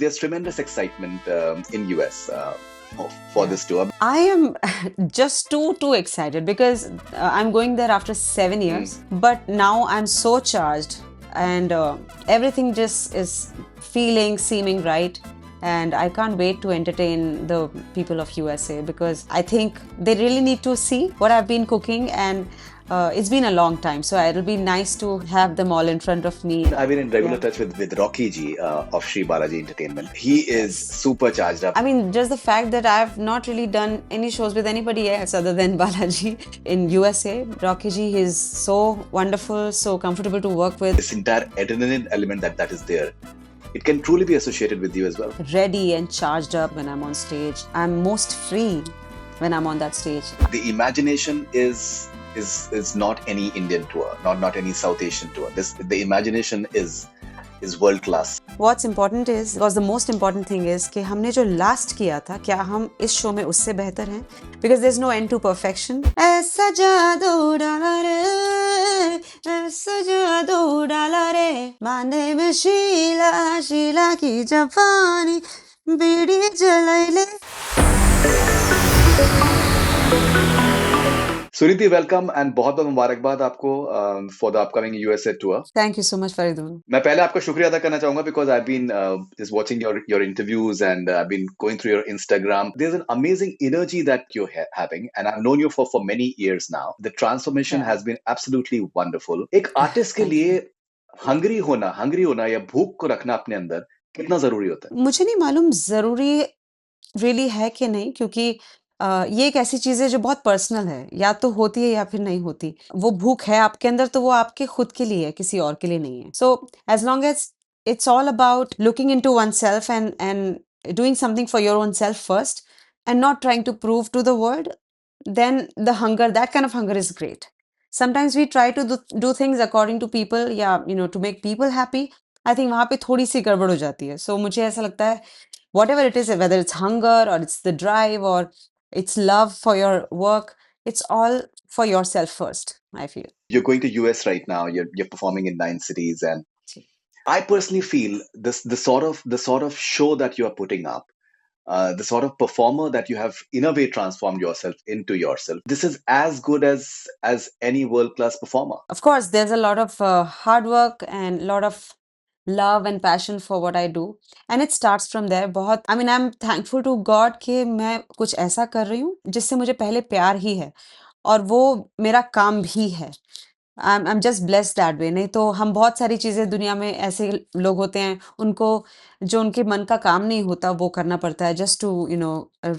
there's tremendous excitement in US for Yeah. this tour. I am just too excited because I'm going there after 7 years, but now I'm so charged and everything just is seeming right. And I can't wait to entertain the people of USA because I think they really need to see what I've been cooking, and it's been a long time, so it'll be nice to have them all in front of me. I've been in regular Yeah. touch with Rocky Ji of Sri Balaji Entertainment. He is Yes. super charged up. I mean, just the fact that I've not really done any shows with anybody else other than Balaji in USA. Rocky ji, he's so wonderful, so comfortable to work with. This entire adrenaline element that is there, it can truly be associated with you as well. Ready and charged up when I'm on stage. I'm most free when I'm on that stage. The imagination is not any Indian tour, not any South Asian tour. The imagination is world class. What's important is, because the most important thing is कि हमने जो last किया था, क्या हम इस show में उससे बेहतर हैं? Because there's no end to perfection. ऐसा जादू डाला रे, ऐसा जादू डाला रे, my name is Sheila, Sheila की जवानी, बीड़ी जलाई ले. Suriti, welcome and बहुत मुबारकबाद आपको for the upcoming USA tour. Thank you so much, Faridun. मैं पहले आपका शुक्रिया अदा करना चाहूंगा because I've been just watching your interviews and I've been going through your Instagram. There's an amazing energy that you're having and I've known you for many years now. The transformation Yeah. has been absolutely wonderful. एक artist के Thank लिए Hungary होना या भूख को रखना अपने अंदर कितना जरूरी होता है? मुझे नहीं मालूम जरूरी really है कि नहीं, क्योंकि ये एक ऐसी चीज है जो बहुत पर्सनल है, या तो होती है या फिर नहीं होती. वो भूख है आपके अंदर तो वो आपके खुद के लिए है, किसी और के लिए नहीं है. So as long as it's all about looking into oneself and doing something for your own self first and not trying to prove to the world, then that kind of hunger is great. Sometimes we try to do things according to people, to make people happy. I think वहां पे थोड़ी सी गड़बड़ हो जाती है. So मुझे ऐसा लगता है whatever it is, whether it's hunger or it's the drive or it's love for your work, it's all for yourself first, I feel. You're going to US right now. You're performing in 9 cities and I personally feel the sort of show that you are putting up, the sort of performer that you have in a way transformed yourself into yourself. This is as good as any world class performer. Of course, there's a lot of hard work and a lot of love and passion for what I do, and it starts from there. बहुत, I mean, I'm thankful to God कि मैं कुछ ऐसा कर रही हूँ जिससे मुझे पहले प्यार ही है और वो मेरा काम भी है. I'm just blessed that way. नहीं तो हम बहुत सारी चीजें, दुनिया में ऐसे लोग होते हैं उनको जो उनके मन का काम नहीं होता वो करना पड़ता है just to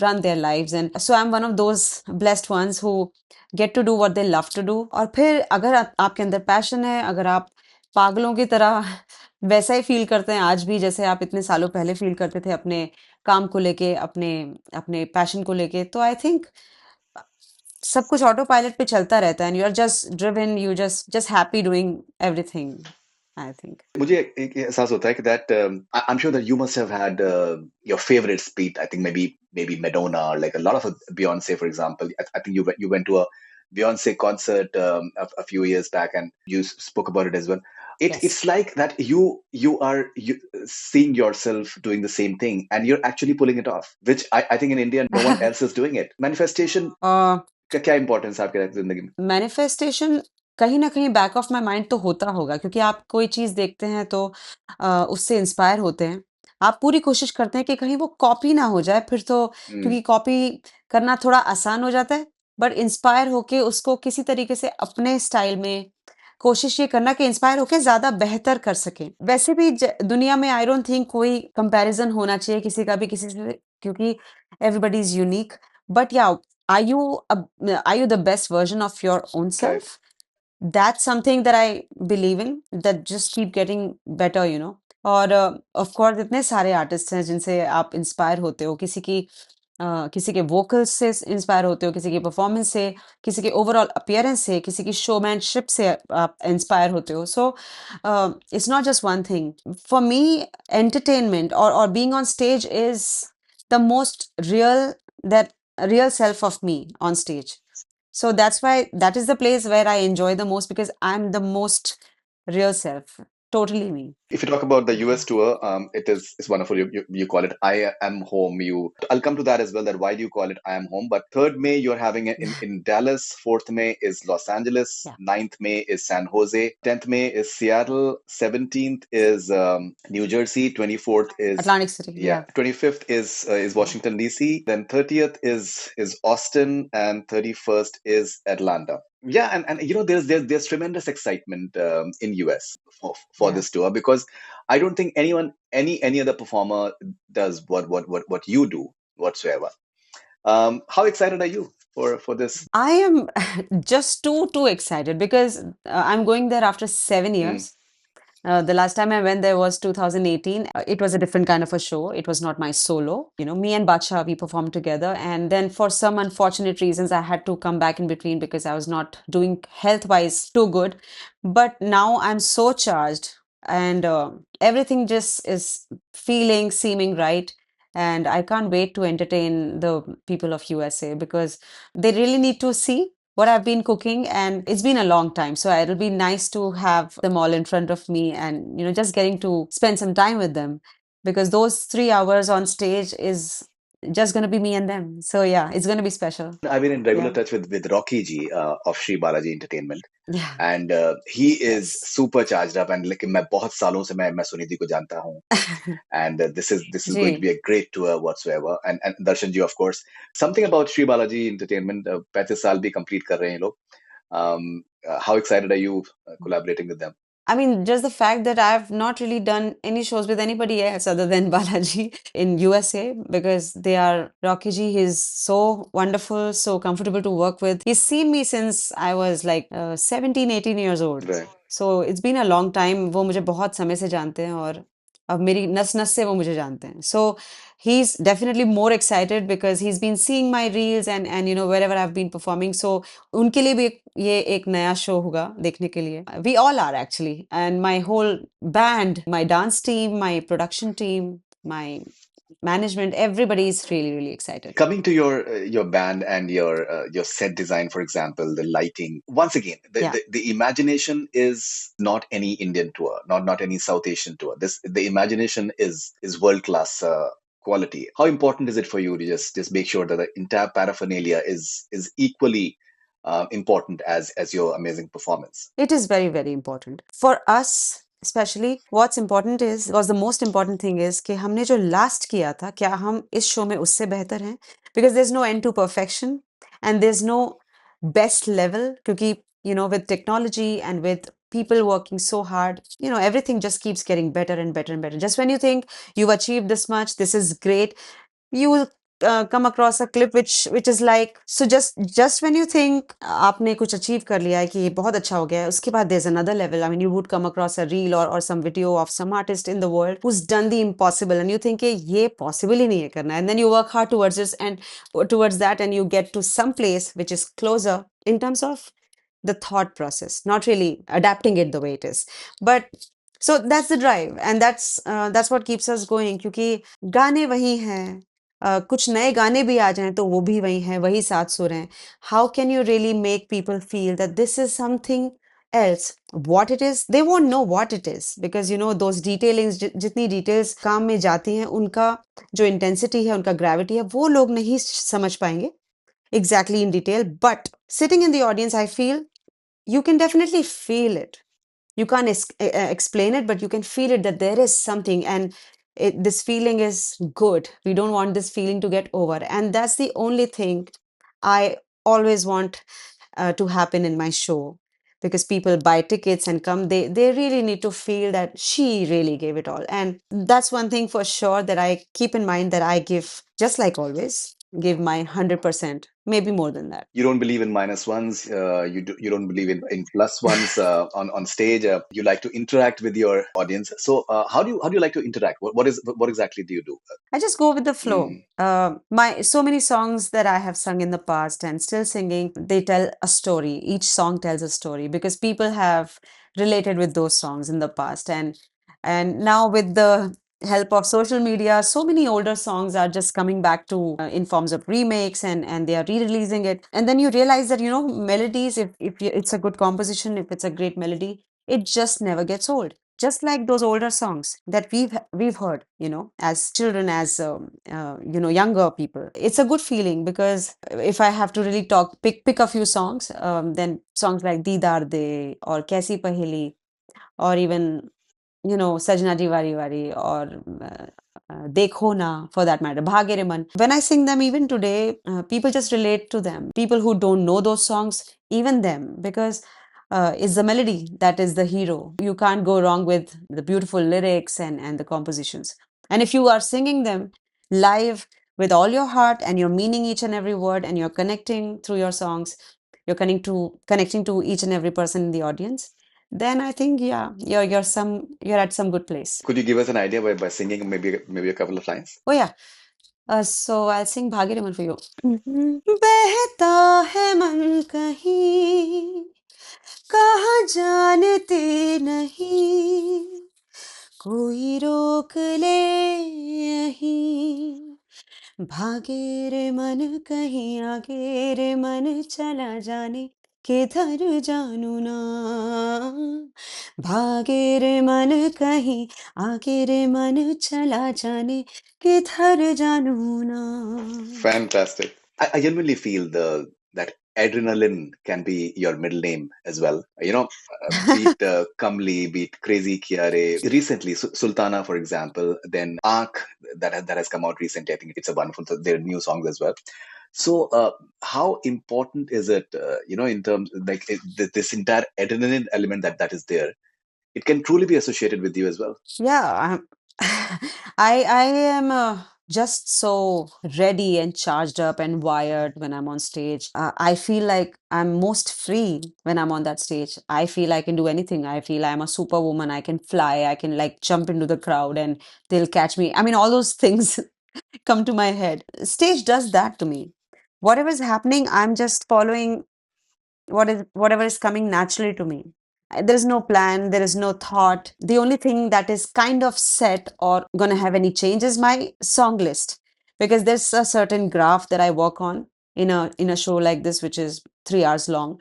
run their lives, and so I'm one of those blessed ones who get to do what they love to do. और फिर अगर आपके अंदर पैशन है, अगर आप पागलों की तरह वैसा ही फील करते हैं आज भी जैसे आप इतने सालों पहले फील करते थे अपने काम को लेके, अपने अपने पैशन को लेके, तो आई थिंक सब कुछ ऑटो पायलट पे चलता रहता है, and you are just driven, you just happy doing everything, I think. मुझे एक एहसास होता है कि that I'm sure that you must have had your favorite speech. I think maybe Madonna or like a lot of Beyonce, for example. I think you went to a Beyonce concert a few years back and you spoke about it as well. Yes. It's like that you are seeing yourself doing the same thing and you're actually pulling it off, which I think in India no one else is doing it. Manifestation का क्या importance आपके जिंदगी में? Manifestation कहीं ना कहीं back of my mind तो होता होगा, क्योंकि आप कोई चीज देखते हैं तो उससे इंस्पायर होते हैं. आप पूरी कोशिश करते हैं कि कहीं वो कॉपी ना हो जाए, फिर तो क्योंकि कॉपी करना थोड़ा आसान हो जाता है, बट इंस्पायर होके उसको किसी तरीके से अपने स्टाइल में कोशिश ये करना कि इंस्पायर होके ज्यादा बेहतर कर सके. वैसे भी दुनिया में आई डोंट थिंक कोई कंपैरिजन होना चाहिए किसी का भी किसी से, क्योंकि एवरीबॉडी इज यूनिक. बट या, are you are you the best version of your own self? That's something that I believe in, that just keep getting better, और ऑफ कोर्स इतने सारे आर्टिस्ट हैं जिनसे आप इंस्पायर होते हो, किसी के वोकल्स से इंस्पायर होते हो, किसी की परफॉर्मेंस से, किसी के ओवरऑल अपीयरेंस से, किसी की शोमैनशिप से आप इंस्पायर होते हो. So it's not just one thing. For me entertainment और being on stage is the most real self of me on stage. So that's why that is the place where I enjoy the most, because I'm the most real self. totally me. If you talk about the Yeah. US tour, it's wonderful. You call it I Am Home. I'll come to that as well. That why do you call it I Am Home? But 3rd May you're having it in Dallas. 4th May is Los Angeles. Yeah. 9th May is San Jose. 10th May is Seattle. 17th is New Jersey. 24th is Atlantic City. yeah. Yeah. 25th is Washington DC. Then 30th is Austin, and 31st is Atlanta. Yeah, and there's tremendous excitement in US for Yeah. this tour, because I don't think any other performer does what you do whatsoever. How excited are you for this? I am just too excited because I'm going there after 7 Mm, years. The last time I went there was 2018. It was a different kind of a show. It was not my solo. Me and Bacha, we performed together. And then for some unfortunate reasons, I had to come back in between because I was not doing health-wise too good. But now I'm so charged and everything just is seeming right. And I can't wait to entertain the people of USA because they really need to see what I've been cooking, and it's been a long time. So it'll be nice to have them all in front of me and, just getting to spend some time with them because those 3 hours on stage is just going to be me and them. So yeah, it's going to be special. I've been in regular Yeah. touch with Rocky Ji of Sri Balaji Entertainment, Yeah. and he is Yes. super charged up. And like मैं बहुत सालों से मैं सुनिधि को जानता हूँ, and this is going to ji. be a great tour whatsoever. And Darshan ji, of course, something about Sri Balaji Entertainment. 35 साल भी complete कर रहे हैं ये लोग. How excited are you collaborating with them? I mean, just the fact that I've not really done any shows with anybody else other than Balaji in USA because they are Rocky ji. He's so wonderful, so comfortable to work with. He's seen me since I was like 17, 18 years old. Right. So it's been a long time. वो मुझे बहुत समय से जानते हैं और अब मेरी नस नस से वो मुझे जानते हैं. So he's definitely more excited because he's been seeing my reels and wherever I've been performing. So उनके लिए भी ये एक नया शो होगा देखने के लिए. We all are actually, and my whole band, my dance team, my production team, my management, everybody is really excited. Coming to your band and your set design, for example, the lighting. Once again, Yeah. the imagination is not any Indian tour, not any South Asian tour. The imagination is world class quality. How important is it for you to just make sure that the entire paraphernalia is equally important as your amazing performance? It is very important. For us, especially, was the most important thing is कि हमने जो last किया था, क्या हम इस show में उससे बेहतर हैं? Because there's no end to perfection and there's no best level क्योंकि, with technology and with people working so hard, everything just keeps getting better and better and better. Just when you think you've achieved this much, this is great, you will come across a clip which is like, so just when you think आपने कुछ achieve कर लिया है कि ये बहुत अच्छा हो गया है, उसके बाद there's another level. I mean, you would come across a reel or some video of some artist in the world who's done the impossible and you think कि ये possible ही नहीं है करना, and then you work hard towards this and towards that and you get to some place which is closer in terms of the thought process, not really adapting it the way it is. But so that's the drive and that's what keeps us going क्योंकि गाने वही हैं, कुछ नए गाने भी आ जाएं तो वो भी वही हैं, वही सात सुर हैं. How can you really make people feel that this is something else? What it is, they won't know what it is because those detailings, जितनी details काम में जाती हैं, उनका जो intensity है, उनका gravity है, वो लोग नहीं समझ पाएंगे exactly in detail. But sitting in the audience, I feel you can definitely feel it. You can't explain it, but you can feel it that there is something, and this feeling is good. We don't want this feeling to get over, and that's the only thing I always want to happen in my show. Because people buy tickets and come, they really need to feel that she really gave it all, and that's one thing for sure that I keep in mind, that I give, just like always, give my 100%, maybe more than that. You don't believe in minus ones. You don't believe in plus ones on stage. You like to interact with your audience. So how do you like to interact? What exactly do you do? I just go with the flow. Mm. My so many songs that I have sung in the past and still singing, they tell a story. Each song tells a story because people have related with those songs in the past, and now with the help of social media, so many older songs are just coming back to in forms of remakes, and they are re-releasing it. And then you realize that melodies, if it's a good composition, if it's a great melody, it just never gets old. just like those older songs that we've heard, as children, as younger people. It's a good feeling because if I have to really pick a few songs, then songs like Deedar De or Kaisi Paheli, or even Sajna Ji Wari Wari, or Dekho Na, for that matter, Bhage Re Man. When I sing them even today, people just relate to them. People who don't know those songs, even them, because it's the melody that is the hero. You can't go wrong with the beautiful lyrics and the compositions. And if you are singing them live with all your heart and you're meaning each and every word and you're connecting through your songs, you're connecting to each and every person in the audience, then I think, yeah, you're at some good place. Could you give us an idea by singing maybe a couple of lines? Oh yeah. So I'll sing Bhagiraman for you. बहता है मन कहीं कहाँ जानते नहीं कोई रोक ले यहीं भागे रे मन कहीं आगे रे मन चला जाने किधर जानू ना भागे रे मन कहीं आगे रे मन चला जाने किधर जानू ना. Fantastic. I genuinely feel the that adrenaline can be your middle name as well. Beat Kamli, beat Crazy Kiare. Recently, Sultana, for example, then Aak, that has come out recently. I think it's a wonderful. Their new songs as well. So, how important is it, in terms like this entire adrenaline element that is there? It can truly be associated with you as well. Yeah, I am just so ready and charged up and wired when I'm on stage. I feel like I'm most free when I'm on that stage. I feel I can do anything. I feel I'm a superwoman. I can fly. I can like jump into the crowd and they'll catch me. I mean, all those things come to my head. Stage does that to me. Whatever is happening, I'm just following whatever is coming naturally to me. There is no plan, there is no thought. The only thing that is kind of set or going to have any change is my song list, because there's a certain graph that I work on in a show like this, which is 3 hours long.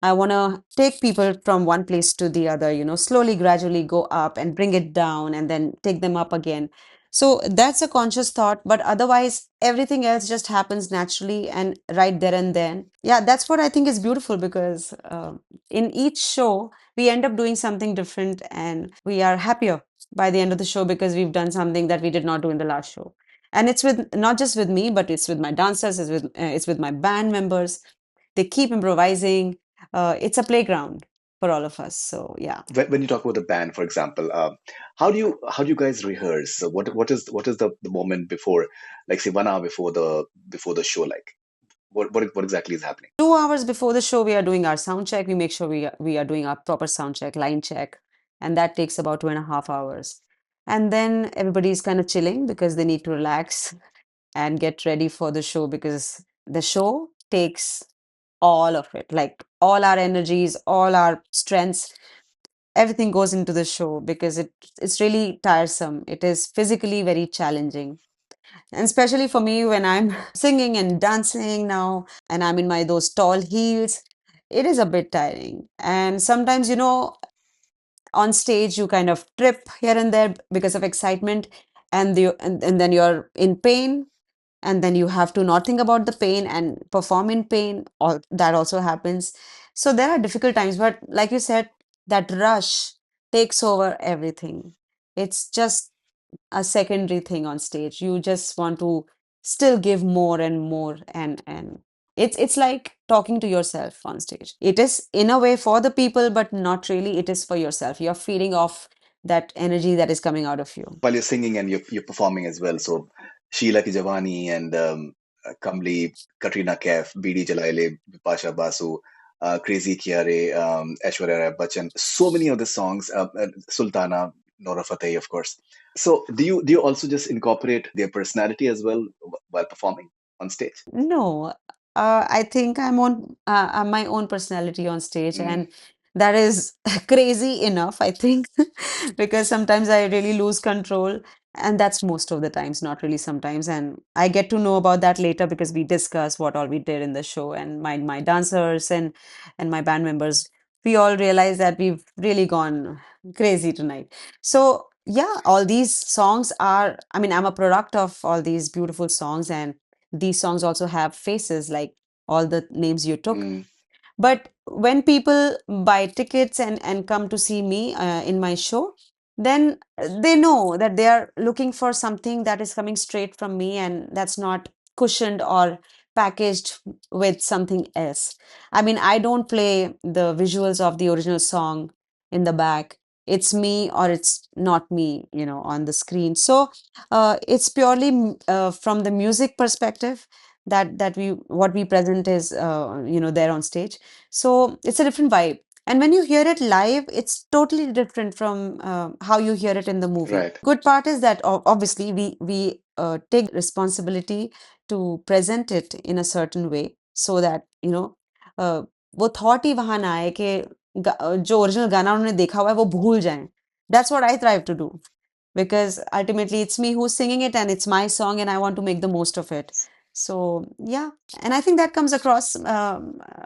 I want to take people from one place to the other, slowly, gradually go up and bring it down and then take them up again. So that's a conscious thought, but otherwise, everything else just happens naturally and right there and then. Yeah, that's what I think is beautiful, because in each show, we end up doing something different and we are happier by the end of the show because we've done something that we did not do in the last show. And it's with not just with me, but it's with my dancers, it's with my band members. They keep improvising. It's a playground for all of us. So yeah. When you talk about the band, for example, how do you guys rehearse? So what is the moment before, like say 1 hour before the show, like what exactly is happening? 2 hours before the show, we are doing our sound check. We make sure we are doing our proper sound check, line check, and that takes about 2.5 hours. And then everybody's kind of chilling because they need to relax and get ready for the show, because the show takes all of it, like all our energies, all our strengths, everything goes into the show because it's really tiresome. It is physically very challenging. And especially for me when I'm singing and dancing now and I'm in my those tall heels, it is a bit tiring. And sometimes, on stage you kind of trip here and there because of excitement, and then you're in pain, and then you have to not think about the pain and perform in pain, or that also happens. So there are difficult times, but like you said, that rush takes over everything. It's just a secondary thing on stage. You just want to still give more and more, and it's like talking to yourself on stage. It is in a way for the people, but not really. It is for yourself. You're feeding off that energy that is coming out of you. While you're singing and you're performing as well, so Sheila Ki Jawani and Kamli, Katrina Kaif, BD Jalaile, Pasha Basu, Crazy Kiare, Aishwarya Rai Bachchan, so many of the songs, Sultana, Nora Fateh, of course. So do you also just incorporate their personality as well while performing on stage? No, I think I'm my own personality on stage, Mm. and that is crazy enough, I think, because sometimes I really lose control, and that's most of the times, not really sometimes. And I get to know about that later because we discuss what all we did in the show, and my dancers and my band members we all realize that we've really gone crazy tonight. So, yeah, all these songs are, I mean, I'm a product of all these beautiful songs, and these songs also have faces like all the names you took. Mm, But when people buy tickets and come to see me in my show, then they know that they are looking for something that is coming straight from me and that's not cushioned or packaged with something else. I mean, I don't play the visuals of the original song in the back. It's me or it's not me, on the screen. So it's purely from the music perspective that we what we present is there on stage. So it's a different vibe. And when you hear it live, it's totally different from how you hear it in the movie. right. Good part is that obviously we take responsibility to present it in a certain way so that uh, वो thought ही वहां ना आए कि जो original गाना उन्होंने देखा हुआ है वो भूल जाएं. That's what I strive to do because ultimately it's me who's singing it and it's my song and I want to make the most of it. So yeah, and I think that comes across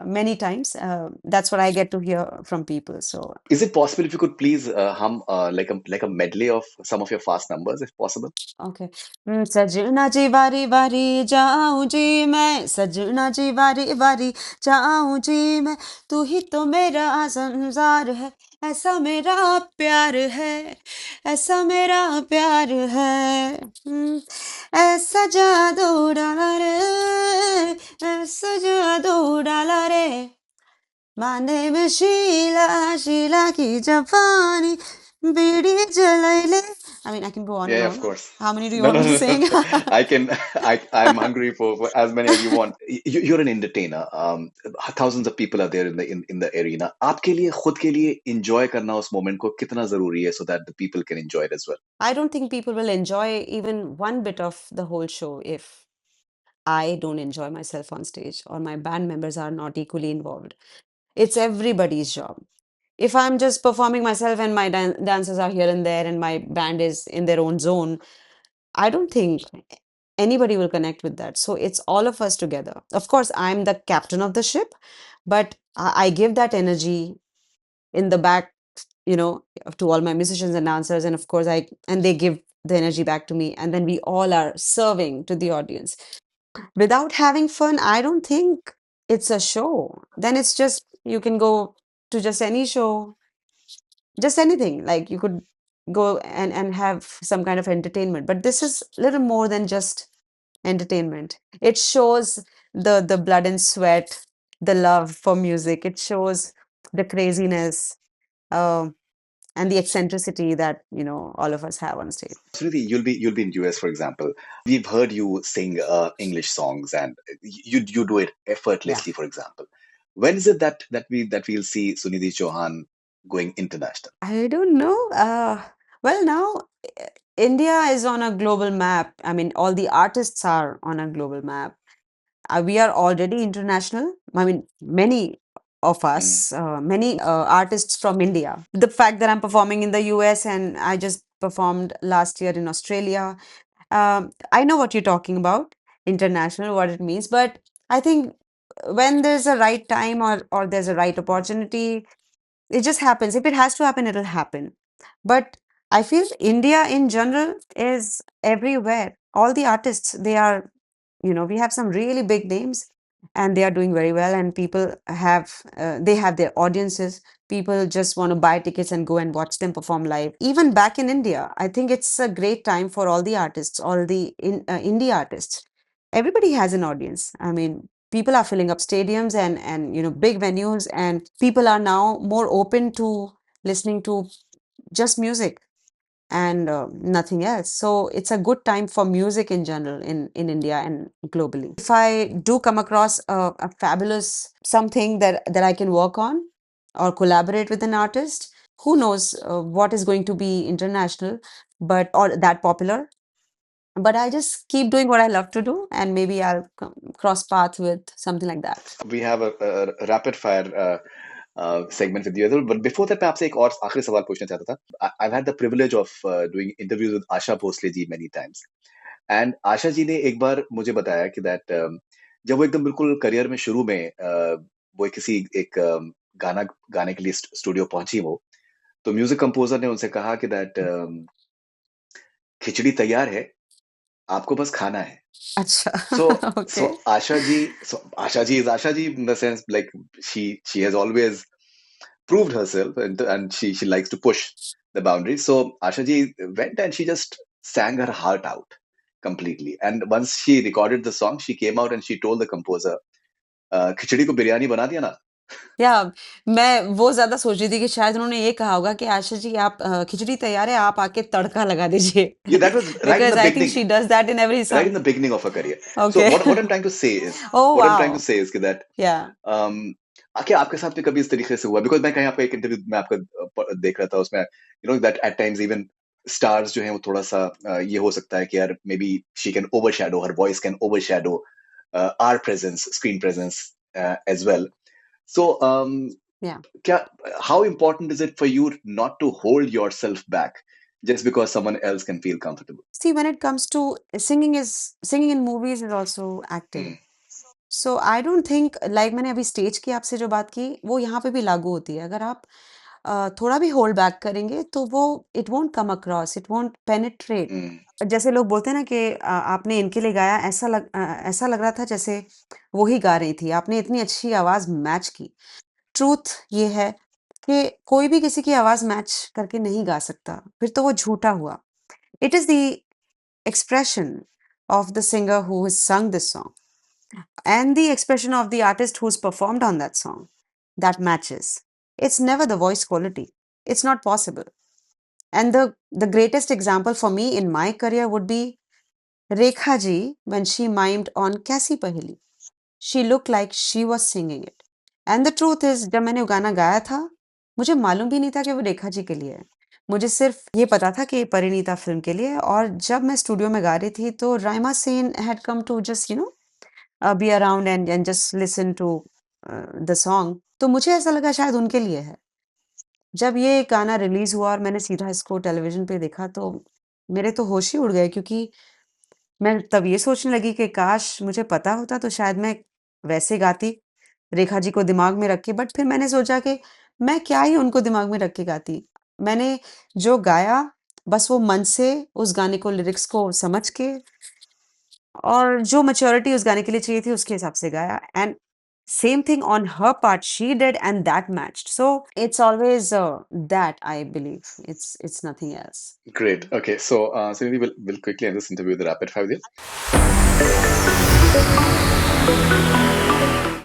many times. That's what I get to hear from people. So Is it possible if you could please hum like a medley of some of your fast numbers, if possible? okay. सजना जी वारी वारी जाऊं जी मैं, सजना जी वारी वारी जाऊं जी मैं, तू ही तो मेरा संसार है, ऐसा मेरा प्यार है, ऐसा मेरा प्यार है. ऐसा जादू डाला रे, ऐसा जादू डाला रे. My name is Sheila, Sheila ki Japani, Bidi Jalaile. I mean, I can go on and Yeah, of on. course. How many do you No, want no, me to no, sing? no. I can. I'm hungry for as many as you want. You're an entertainer. Thousands of people are there in the arena. आपके लिए खुद के लिए enjoy करना उस moment को कितना जरूरी है so that the people can enjoy it as well. I don't think people will enjoy even one bit of the whole show if I don't enjoy myself on stage or my band members are not equally involved. It's everybody's job. If I'm just performing myself and my dancers are here and there and my band is in their own zone, I don't think anybody will connect with that. So it's all of us together. Of course, I'm the captain of the ship, but I give that energy in the back, to all my musicians and dancers. And of course, and they give the energy back to me. And then we all are serving to the audience. Without having fun, I don't think it's a show. Then it's just, you can go to just any show, just anything. Like you could go and have some kind of entertainment. But this is a little more than just entertainment. It shows the blood and sweat, the love for music. It shows the craziness um, and the eccentricity that all of us have on stage. Suniti, you'll be in US, for example. We've heard you sing English songs, and you do it Yeah. effortlessly. For example, when is it that we'll see Sunidhi Chauhan going international? I don't know. Well, now India is on a global map. I mean, all the artists are on a global map. We are already international. I mean, many of Mm. us, many artists from India. The fact that I'm performing in the US and I just performed last year in Australia, I know what you're talking about, international, what it means. But I think when there's a right time or there's a right opportunity, it just happens. If it has to happen, it'll happen. But I feel India in general is everywhere. All the artists, they are, we have some really big names and they are doing very well. And people they have their audiences. People just want to buy tickets and go and watch them perform live. Even back in India, I think it's a great time for all the artists, all the indie artists. Everybody has an audience. I mean, people are filling up stadiums and big venues, and people are now more open to listening to just music and nothing else. So it's a good time for music in general in India and globally. If I do come across a fabulous something that I can work on or collaborate with an artist, who knows what is going to be international, but or that popular. But I just keep doing what I love to do, and maybe I'll cross paths with something like that. We have a rapid fire segment with you as well. But before that, मैं आपसे एक और आखिरी सवाल पूछना चाहता था. I've had the privilege of doing interviews with Asha Bhosle ji many times. And Asha ji ने एक बार मुझे बताया कि दैट जब वो एकदम बिल्कुल करियर में शुरू में वो किसी एक गाना गाने के लिए स्टूडियो पहुंची वो, तो म्यूजिक कंपोजर ने उनसे कहा कि दैट खिचड़ी तैयार है, आपको बस खाना है. अच्छा। So okay. Asha ji is Asha ji in the sense like she has always proved herself, and she likes to push the boundaries. So Asha ji went and she just sang her heart out completely. And once she recorded the song, she came out and she told the composer, खिचड़ी को बिरयानी बना दिया ना. या मैं वो ज़्यादा सोच रही थी कि शायद उन्होंने ये कहा होगा कि आशा जी आप खिचड़ी तैयार है, आप आके तड़का लगा दीजिए। Yeah, that was right in the because I think beginning. She does that in every Right song. in the beginning of her career. So okay. what I'm trying to say is, oh what I'm trying to wow! say is कि that या क्या आपके साथ भी कभी इस तरीके से हुआ? बिकॉज़ मैं कहीं आपका एक इंटरव्यू में आपका देख रहा था, उसमें that at times even stars जो हैं वो थोड़ा-सा ये हो सकता है कि यार maybe she can overshadow, her voice can overshadow our presence, screen presence as well. So या क्या how important is it for you not to hold yourself back just because someone else can feel comfortable? See when it comes to singing in movies is also acting. Mm, so I don't think like मैंने अभी stage की आपसे जो बात की, वो यहाँ पे भी लागू होती है। अगर आप थोड़ा भी होल्ड बैक करेंगे तो वो it won't come across, it won't penetrate. mm, जैसे लोग बोलते हैं ना कि आपने इनके लिए गाया, ऐसा लग रहा था जैसे वो ही गा रही थी, आपने इतनी अच्छी आवाज़ मैच की। ट्रूथ ये है कि कोई भी किसी की आवाज़ मैच करके नहीं गा सकता, फिर तो वो झूठा हुआ। It is the expression of the singer who has sung this song and the expression of the artist who's performed on that song that matches. It's never the voice quality. It's not possible. And the greatest example for me in my career would be Rekha ji when she mimed on Kaisi Paheli. She looked like she was singing it. And the truth is, जब मैंने वो गाना गाया था, मुझे मालूम भी नहीं था कि वो रेखा जी के लिए है। मुझे सिर्फ ये पता था कि परिणीता फिल्म के लिए है। और जब मैं स्टूडियो में गा रही थी, तो Raima Sen had come to just be around and just listen to the song, तो मुझे ऐसा लगा शायद उनके लिए है। जब ये गाना रिलीज हुआ और मैंने सीधा इसको टेलीविजन पे देखा, तो मेरे तो होश ही उड़ गए, क्योंकि मैं तब ये सोचने लगी कि काश मुझे पता होता तो शायद मैं वैसे गाती, रेखा जी को दिमाग में रख के। बट फिर मैंने सोचा कि मैं क्या ही उनको दिमाग में रख के गाती। मैंने जो गाया, बस वो मन से उस गाने को, लिरिक्स को समझ के, और जो मैच्योरिटी उस गाने के लिए चाहिए थी उसके हिसाब से गाया। And same thing on her part she did and that matched. So it's always that I believe, it's nothing else. great. Okay, so maybe we'll quickly end this interview with a rapid fire.